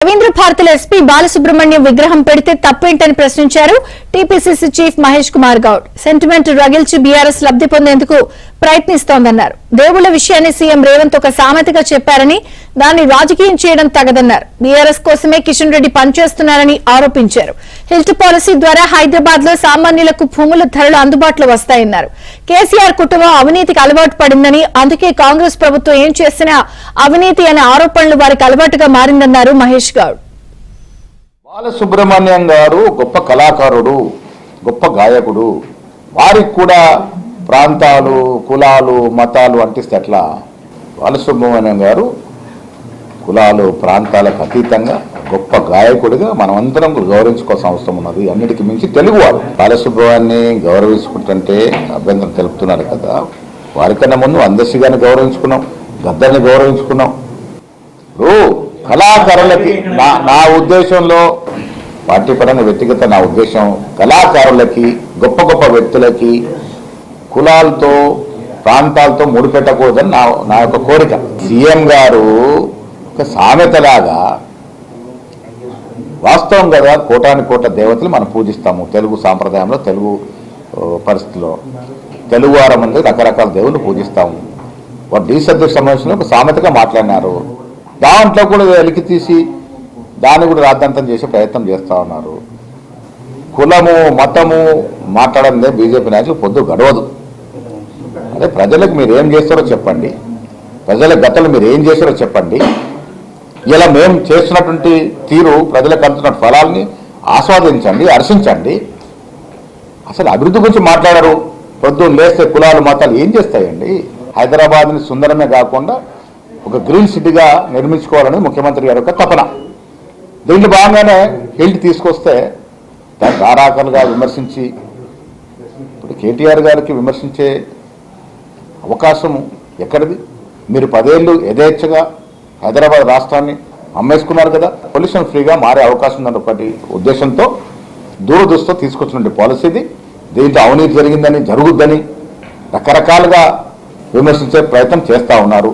రవీంద్ర భారతిలో ఎస్పీ బాలసుబ్రహ్మణ్యం విగ్రహం పెడితే తప్పేంటని ప్రశ్నించారు TPCC chief Mahesh Kumar Goud. Sentiment రగిల్చి బీఆర్ఎస్ లబ్ధి పొందేందుకు ప్రయత్నిస్తోందన్నారు. దేవుళ్ల విషయాన్ని సీఎం రేవంత్ ఒక సామెతగా చెప్పారని, దాన్ని రాజకీయం చేయడం తగదన్నారు. బీఆర్ఎస్ కోసమే కిషన్ రెడ్డి పనిచేస్తున్నారని ఆరోపించారు. హిల్ట్ పాలసీ ద్వారా హైదరాబాద్ లో సామాన్యులకు భూముల ధరలు అందుబాటులో వస్తాయన్నారు. కేసీఆర్ కుటుంబం అవినీతికి అలవాటు పడిందని, అందుకే కాంగ్రెస్ ప్రభుత్వం ఏం చేసినా అవినీతి అనే ఆరోపణలు వారికి అలవాటుగా మారిందన్నారు మహేష్ గౌడ్. బాలసుబ్రహ్మణ్యం గారు గొప్ప కళాకారుడు, గొప్ప గాయకుడు. వారికి కూడా ప్రాంతాలు, కులాలు, మతాలు అంటిస్తే ఎట్లా? బాలసుబ్రహ్మణ్యం గారు కులాలు, ప్రాంతాలకు అతీతంగా గొప్ప గాయకుడిగా మనమందరం గౌరవించుకోవాల్సిన అవసరం ఉన్నది. అన్నిటికీ మించి తెలుగువాడు. బాలసుబ్రహ్మణ్యాన్ని గౌరవించుకుంటుంటే అభ్యంతరం తెలుపుతున్నారు కదా. వారికన్నా ముందు అందర్శి గారిని గౌరవించుకున్నాం, గద్దర్ని గౌరవించుకున్నాం. కళాకారులకి నా ఉద్దేశంలో, పార్టీ పరంగా వ్యక్తిగత నా ఉద్దేశం, కళాకారులకి, గొప్ప గొప్ప వ్యక్తులకి కులాలతో, ప్రాంతాలతో ముడిపెట్టకూడదని నా యొక్క కోరిక. సీఎం గారు ఒక సామెతలాగా, వాస్తవం కదా, కోటాని కోట్ల దేవతలు మనం పూజిస్తాము తెలుగు సాంప్రదాయంలో, తెలుగు పరిస్థితిలో. తెలుగు వారం మంది రకరకాల దేవుళ్ళు పూజిస్తాము. వారు డీసభ్య సమావేశంలో ఒక సామెతగా మాట్లాడినారు. దాంట్లో కూడా వెలికి తీసి దాన్ని కూడా రాద్ధాంతం చేసే ప్రయత్నం చేస్తూ ఉన్నారు. కులము, మతము మాట్లాడందే బీజేపీ నాయకులు పొద్దు గడవదు. అదే ప్రజలకు మీరు ఏం చేస్తారో చెప్పండి, ప్రజల గతంలో మీరు ఏం చేస్తారో చెప్పండి. ఇలా మేము చేస్తున్నటువంటి తీరు, ప్రజలకు అందుతున్న ఫలాల్ని ఆస్వాదించండి, హర్షించండి. అసలు అభివృద్ధి గురించి మాట్లాడరు. పొద్దున్న లేస్తే కులాలు, మతాలు ఏం చేస్తాయండి? హైదరాబాద్ని సుందరమే కాకుండా ఒక గ్రీన్ సిటీగా నిర్మించుకోవాలని ముఖ్యమంత్రి గారి యొక్క తపన. దీంట్లో భాగంగానే హిల్ట్ తీసుకొస్తే దాన్ని ధారాకాలుగా విమర్శించి, ఇప్పుడు కేటీఆర్ గారికి విమర్శించే అవకాశం ఎక్కడిది? మీరు 10 ఏళ్ళు యథేచ్ఛగా హైదరాబాద్ రాష్ట్రాన్ని అమ్మేసుకున్నారు కదా. పొల్యూషన్ ఫ్రీగా మారే అవకాశం ఉందన్న ఒకటి ఉద్దేశంతో, దూరదృష్టితో తీసుకొచ్చినటువంటి పాలసీది. దీంట్లో అవినీతి జరిగిందని, జరుగుద్దని రకరకాలుగా విమర్శించే ప్రయత్నం చేస్తూ ఉన్నారు.